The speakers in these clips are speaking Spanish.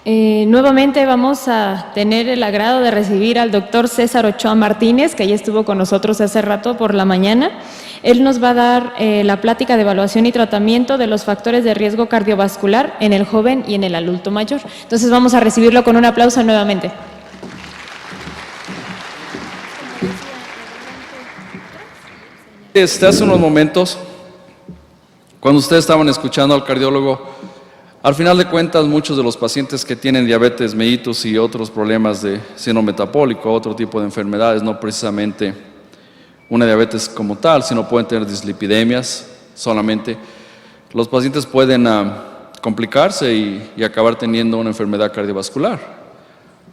Nuevamente vamos a tener el agrado de recibir al doctor César Ochoa Martínez, que ya estuvo con nosotros hace rato por la mañana. Él nos va a dar la plática de evaluación y tratamiento de los factores de riesgo cardiovascular en el joven y en el adulto mayor. Entonces vamos a recibirlo con un aplauso nuevamente. Hace unos momentos, cuando ustedes estaban escuchando al cardiólogo, al final de cuentas, muchos de los pacientes que tienen diabetes mellitus y otros problemas de síndrome metabólico, otro tipo de enfermedades, no precisamente una diabetes como tal, sino pueden tener dislipidemias solamente. Los pacientes pueden complicarse y acabar teniendo una enfermedad cardiovascular.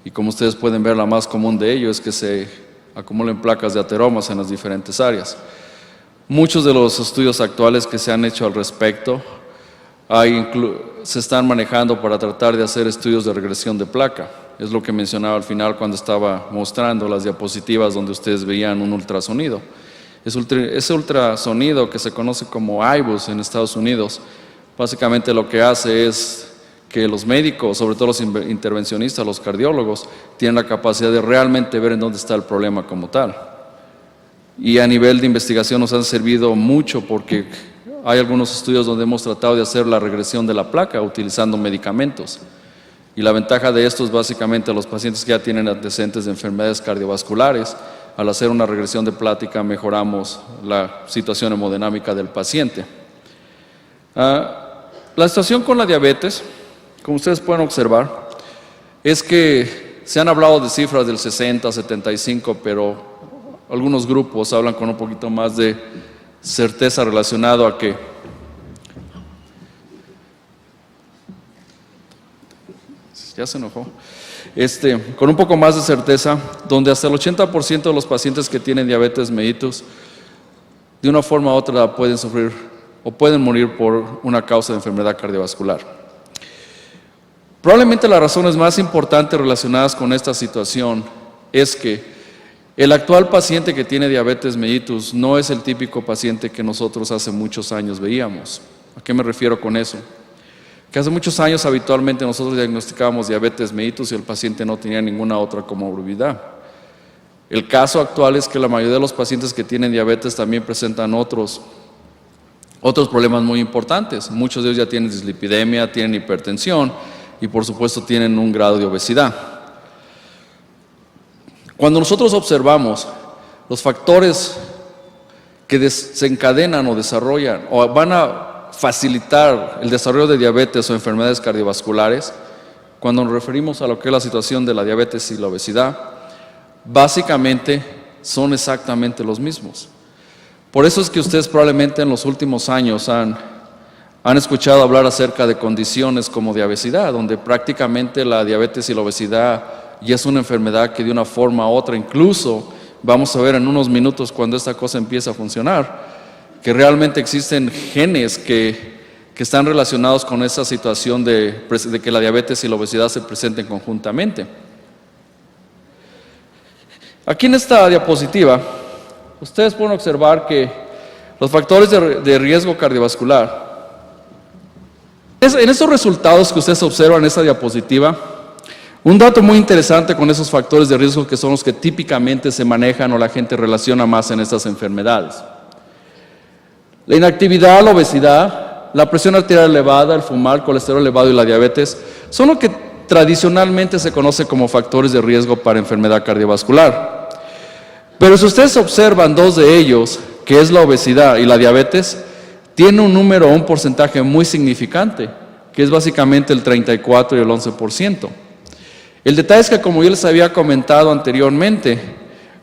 Y como ustedes pueden ver, la más común de ello es que se acumulen placas de ateromas en las diferentes áreas. Muchos de los estudios actuales que se han hecho al respecto se están manejando para tratar de hacer estudios de regresión de placa. Es lo que mencionaba al final cuando estaba mostrando las diapositivas donde ustedes veían un ultrasonido. Ese ultrasonido que se conoce como IBUS en Estados Unidos, básicamente lo que hace es que los médicos, sobre todo los intervencionistas, los cardiólogos, tienen la capacidad de realmente ver en dónde está el problema como tal. Y a nivel de investigación nos han servido mucho porque hay algunos estudios donde hemos tratado de hacer la regresión de la placa utilizando medicamentos. Y la ventaja de esto es básicamente los pacientes que ya tienen antecedentes de enfermedades cardiovasculares. Al hacer una regresión de placa mejoramos la situación hemodinámica del paciente. La situación con la diabetes, como ustedes pueden observar, es que se han hablado de cifras del 60, 75, pero algunos grupos hablan con un poquito más de certeza relacionado a que ya se enojó, con un poco más de certeza, donde hasta el 80% de los pacientes que tienen diabetes mellitus, de una forma u otra pueden sufrir o pueden morir por una causa de enfermedad cardiovascular. Probablemente las razones más importantes relacionadas con esta situación es que el actual paciente que tiene diabetes mellitus no es el típico paciente que nosotros hace muchos años veíamos. ¿A qué me refiero con eso? Que hace muchos años habitualmente nosotros diagnosticábamos diabetes mellitus y el paciente no tenía ninguna otra comorbilidad. El caso actual es que la mayoría de los pacientes que tienen diabetes también presentan otros problemas muy importantes. Muchos de ellos ya tienen dislipidemia, tienen hipertensión y por supuesto tienen un grado de obesidad. Cuando nosotros observamos los factores que desencadenan o desarrollan o van a facilitar el desarrollo de diabetes o enfermedades cardiovasculares, cuando nos referimos a lo que es la situación de la diabetes y la obesidad, básicamente son exactamente los mismos. Por eso es que ustedes probablemente en los últimos años han escuchado hablar acerca de condiciones como de obesidad, donde prácticamente la diabetes y la obesidad ya es una enfermedad que de una forma u otra, incluso vamos a ver en unos minutos cuando esta cosa empieza a funcionar, que realmente existen genes que están relacionados con esa situación de que la diabetes y la obesidad se presenten conjuntamente. Aquí en esta diapositiva, ustedes pueden observar que los factores de riesgo cardiovascular, en esos resultados que ustedes observan en esta diapositiva, un dato muy interesante con esos factores de riesgo que son los que típicamente se manejan o la gente relaciona más en estas enfermedades. La inactividad, la obesidad, la presión arterial elevada, el fumar, el colesterol elevado y la diabetes son lo que tradicionalmente se conoce como factores de riesgo para enfermedad cardiovascular. Pero si ustedes observan dos de ellos, que es la obesidad y la diabetes, tiene un número o un porcentaje muy significante, que es básicamente el 34 y el 11%. El detalle es que, como yo les había comentado anteriormente,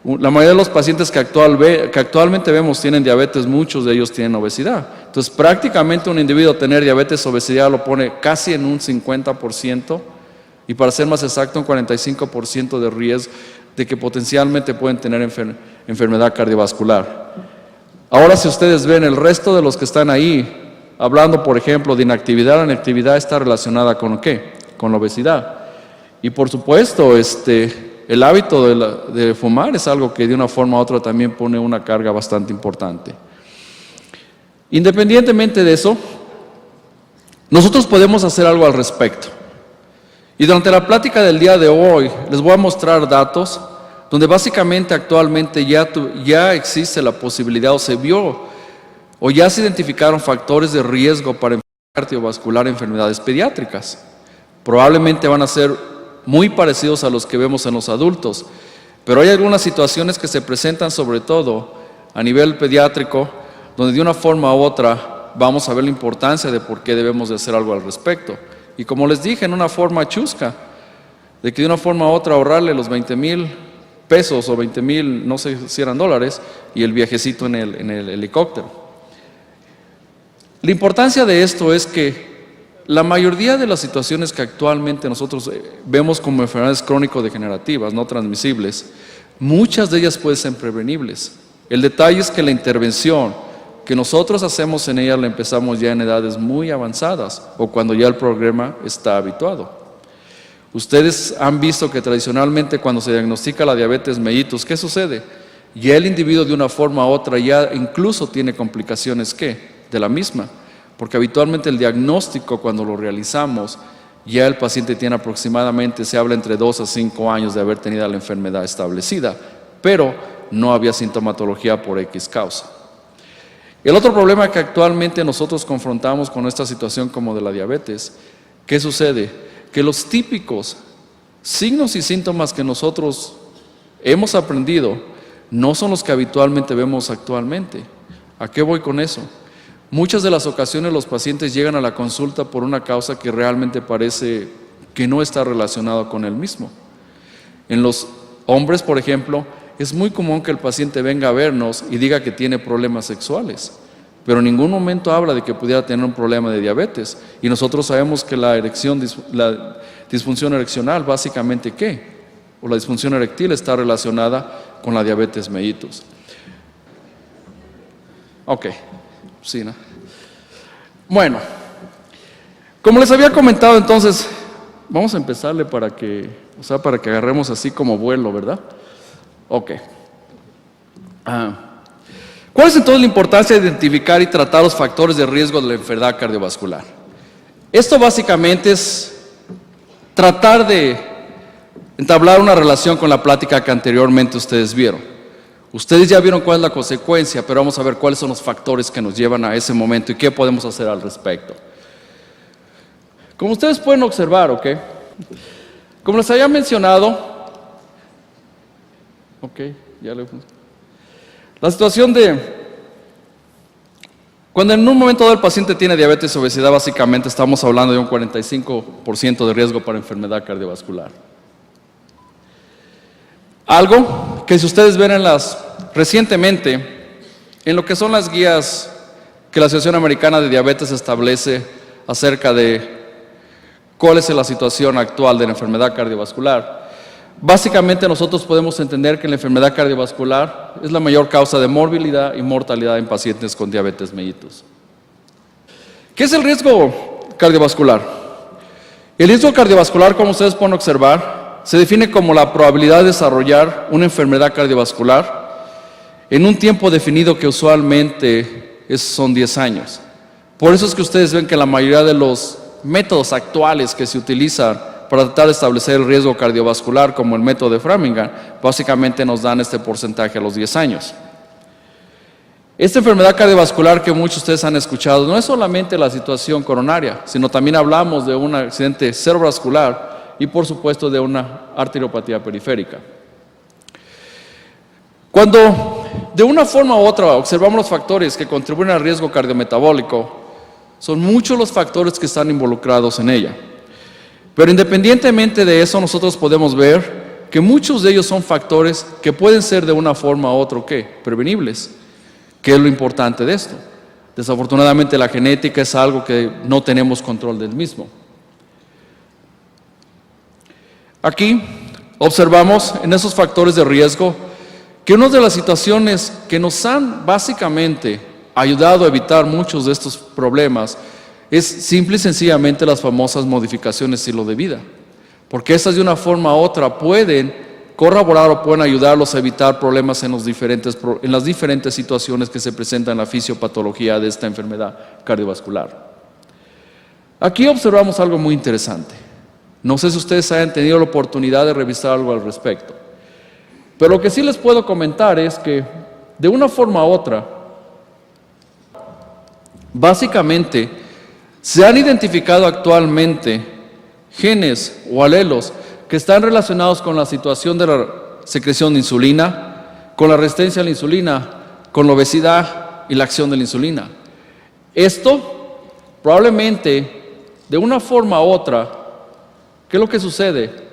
la mayoría de los pacientes que actualmente vemos tienen diabetes, muchos de ellos tienen obesidad. Entonces, prácticamente un individuo tener diabetes o obesidad lo pone casi en un 50% y, para ser más exacto, un 45% de riesgo de que potencialmente pueden tener enfermedad cardiovascular. Ahora, si ustedes ven el resto de los que están ahí, hablando, por ejemplo, de inactividad, la inactividad está relacionada con ¿qué? Con la obesidad. Y por supuesto, el hábito de fumar es algo que de una forma u otra también pone una carga bastante importante. Independientemente de eso, nosotros podemos hacer algo al respecto. Y durante la plática del día de hoy les voy a mostrar datos donde básicamente actualmente ya existe la posibilidad o se vio o ya se identificaron factores de riesgo para enfermedad cardiovascular en enfermedades pediátricas. Probablemente van a ser muy parecidos a los que vemos en los adultos, pero hay algunas situaciones que se presentan sobre todo a nivel pediátrico donde de una forma u otra vamos a ver la importancia de por qué debemos de hacer algo al respecto. Y como les dije, en una forma chusca, de que de una forma u otra ahorrarle los 20,000 pesos o 20,000, no sé si eran dólares, y el viajecito en el helicóptero. La importancia de esto es que la mayoría de las situaciones que actualmente nosotros vemos como enfermedades crónico-degenerativas, no transmisibles, muchas de ellas pueden ser prevenibles. El detalle es que la intervención que nosotros hacemos en ellas la empezamos ya en edades muy avanzadas o cuando ya el problema está habituado. Ustedes han visto que tradicionalmente cuando se diagnostica la diabetes mellitus, ¿qué sucede? Ya el individuo de una forma u otra ya incluso tiene complicaciones de la misma, porque habitualmente el diagnóstico cuando lo realizamos ya el paciente tiene aproximadamente, se habla entre 2 a 5 años de haber tenido la enfermedad establecida, pero no había sintomatología por X causa. El otro problema que actualmente nosotros confrontamos con esta situación como de la diabetes, ¿qué sucede? Que los típicos signos y síntomas que nosotros hemos aprendido no son los que habitualmente vemos actualmente. ¿A qué voy con eso? Muchas de las ocasiones los pacientes llegan a la consulta por una causa que realmente parece que no está relacionada con el mismo. En los hombres, por ejemplo, es muy común que el paciente venga a vernos y diga que tiene problemas sexuales, pero en ningún momento habla de que pudiera tener un problema de diabetes. Y nosotros sabemos que la disfunción ereccional, básicamente, o la disfunción eréctil está relacionada con la diabetes mellitus. Ok, sí, ¿no? Bueno, como les había comentado, entonces, vamos a empezarle para que agarremos así como vuelo, ¿verdad? Ok. ¿Cuál es entonces la importancia de identificar y tratar los factores de riesgo de la enfermedad cardiovascular? Esto básicamente es tratar de entablar una relación con la plática que anteriormente ustedes vieron. Ustedes ya vieron cuál es la consecuencia, pero vamos a ver cuáles son los factores que nos llevan a ese momento y qué podemos hacer al respecto. Como ustedes pueden observar, ¿ok? Como les había mencionado, la situación cuando en un momento dado el paciente tiene diabetes o obesidad, básicamente estamos hablando de un 45% de riesgo para enfermedad cardiovascular. Algo que si ustedes ven recientemente, en lo que son las guías que la Asociación Americana de Diabetes establece acerca de cuál es la situación actual de la enfermedad cardiovascular, básicamente nosotros podemos entender que la enfermedad cardiovascular es la mayor causa de morbilidad y mortalidad en pacientes con diabetes mellitus. ¿Qué es el riesgo cardiovascular? El riesgo cardiovascular, como ustedes pueden observar, se define como la probabilidad de desarrollar una enfermedad cardiovascular en un tiempo definido que usualmente son 10 años. Por eso es que ustedes ven que la mayoría de los métodos actuales que se utilizan para tratar de establecer el riesgo cardiovascular, como el método de Framingham, básicamente nos dan este porcentaje a los 10 años. Esta enfermedad cardiovascular que muchos de ustedes han escuchado no es solamente la situación coronaria, sino también hablamos de un accidente cerebrovascular y por supuesto de una arteriopatía periférica. Cuando de una forma u otra observamos los factores que contribuyen al riesgo cardiometabólico, son muchos los factores que están involucrados en ella. Pero independientemente de eso, nosotros podemos ver que muchos de ellos son factores que pueden ser de una forma u otra, prevenibles. ¿Qué es lo importante de esto? Desafortunadamente la genética es algo que no tenemos control del mismo. Aquí observamos en esos factores de riesgo que una de las situaciones que nos han básicamente ayudado a evitar muchos de estos problemas es simple y sencillamente las famosas modificaciones de estilo de vida, porque estas de una forma u otra pueden corroborar o pueden ayudarlos a evitar problemas en las diferentes situaciones que se presentan en la fisiopatología de esta enfermedad cardiovascular. Aquí observamos algo muy interesante. No sé si ustedes hayan tenido la oportunidad de revisar algo al respecto. Pero lo que sí les puedo comentar es que, de una forma u otra, básicamente, se han identificado actualmente genes o alelos que están relacionados con la situación de la secreción de insulina, con la resistencia a la insulina, con la obesidad y la acción de la insulina. Esto, probablemente, de una forma u otra, ¿qué es lo que sucede?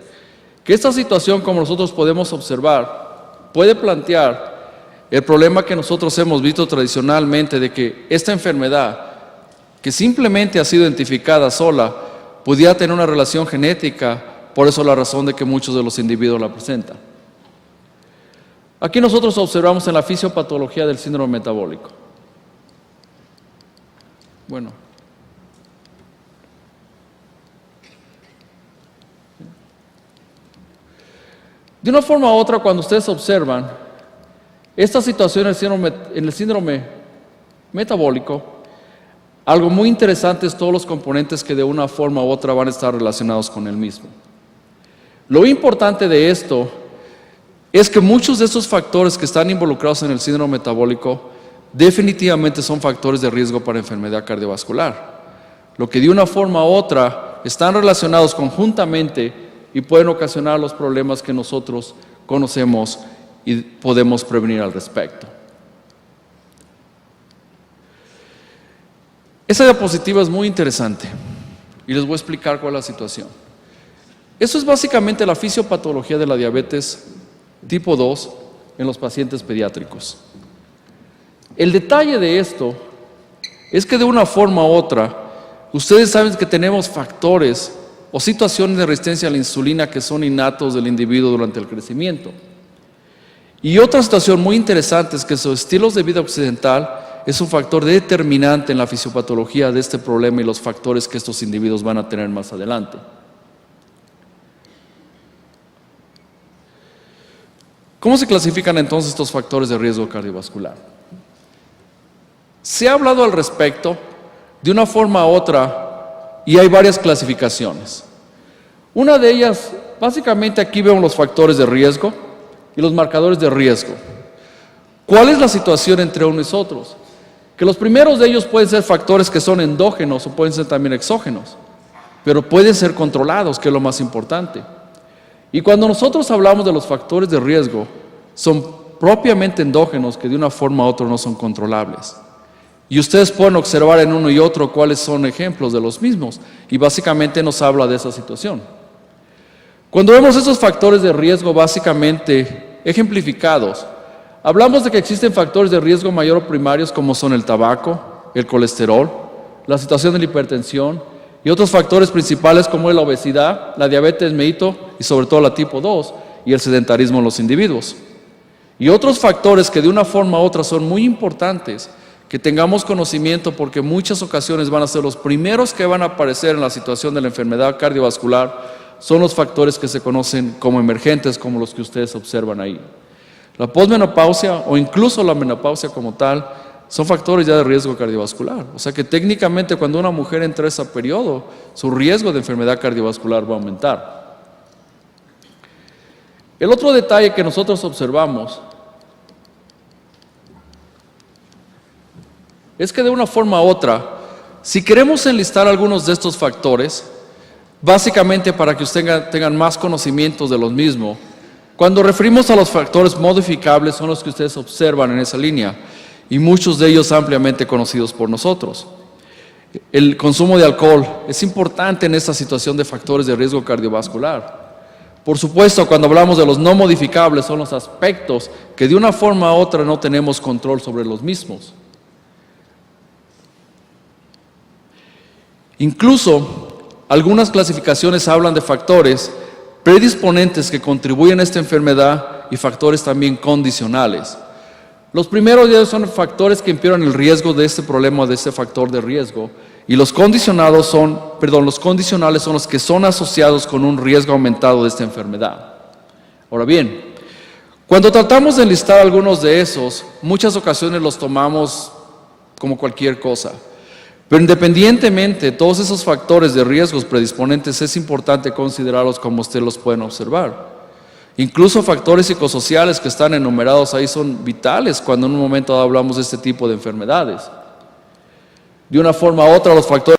Que esta situación, como nosotros podemos observar, puede plantear el problema que nosotros hemos visto tradicionalmente de que esta enfermedad, que simplemente ha sido identificada sola, pudiera tener una relación genética, por eso la razón de que muchos de los individuos la presentan. Aquí nosotros observamos en la fisiopatología del síndrome metabólico. Bueno. De una forma u otra, cuando ustedes observan esta situación en el síndrome metabólico, algo muy interesante es todos los componentes que de una forma u otra van a estar relacionados con el mismo. Lo importante de esto es que muchos de estos factores que están involucrados en el síndrome metabólico definitivamente son factores de riesgo para enfermedad cardiovascular, lo que de una forma u otra están relacionados conjuntamente y pueden ocasionar los problemas que nosotros conocemos y podemos prevenir al respecto. Esa diapositiva es muy interesante y les voy a explicar cuál es la situación. Eso es básicamente la fisiopatología de la diabetes tipo 2 en los pacientes pediátricos. El detalle de esto es que de una forma u otra, ustedes saben que tenemos factores o situaciones de resistencia a la insulina que son innatos del individuo durante el crecimiento. Y otra situación muy interesante es que sus estilos de vida occidental es un factor determinante en la fisiopatología de este problema y los factores que estos individuos van a tener más adelante. ¿Cómo se clasifican entonces estos factores de riesgo cardiovascular? Se ha hablado al respecto de una forma u otra y hay varias clasificaciones. Una de ellas, básicamente aquí vemos los factores de riesgo y los marcadores de riesgo. ¿Cuál es la situación entre unos y otros? Que los primeros de ellos pueden ser factores que son endógenos o pueden ser también exógenos, pero pueden ser controlados, que es lo más importante. Y cuando nosotros hablamos de los factores de riesgo, son propiamente endógenos que de una forma u otra no son controlables. Y ustedes pueden observar en uno y otro cuáles son ejemplos de los mismos, y básicamente nos habla de esa situación. Cuando vemos esos factores de riesgo básicamente ejemplificados, hablamos de que existen factores de riesgo mayor o primarios como son el tabaco, el colesterol, la situación de la hipertensión y otros factores principales como es la obesidad, la diabetes mellitus y sobre todo la tipo 2 y el sedentarismo en los individuos. Y otros factores que de una forma u otra son muy importantes que tengamos conocimiento porque en muchas ocasiones van a ser los primeros que van a aparecer en la situación de la enfermedad cardiovascular, son los factores que se conocen como emergentes, como los que ustedes observan ahí. La posmenopausia o incluso la menopausia como tal son factores ya de riesgo cardiovascular. O sea que técnicamente cuando una mujer entra a ese periodo, su riesgo de enfermedad cardiovascular va a aumentar. El otro detalle que nosotros observamos es que de una forma u otra, si queremos enlistar algunos de estos factores, básicamente para que ustedes tengan más conocimientos de los mismos, cuando referimos a los factores modificables son los que ustedes observan en esa línea y muchos de ellos ampliamente conocidos por nosotros. El consumo de alcohol es importante en esta situación de factores de riesgo cardiovascular. Por supuesto, cuando hablamos de los no modificables son los aspectos que de una forma u otra no tenemos control sobre los mismos. Incluso, algunas clasificaciones hablan de factores predisponentes que contribuyen a esta enfermedad y factores también condicionales. Los primeros de ellos son factores que empeoran el riesgo de este problema, de este factor de riesgo, y los condicionales son los que son asociados con un riesgo aumentado de esta enfermedad. Ahora bien, cuando tratamos de enlistar algunos de esos, muchas ocasiones los tomamos como cualquier cosa. Pero independientemente de todos esos factores de riesgos predisponentes, es importante considerarlos como ustedes los pueden observar. Incluso factores psicosociales que están enumerados ahí son vitales cuando en un momento dado hablamos de este tipo de enfermedades. De una forma u otra, los factores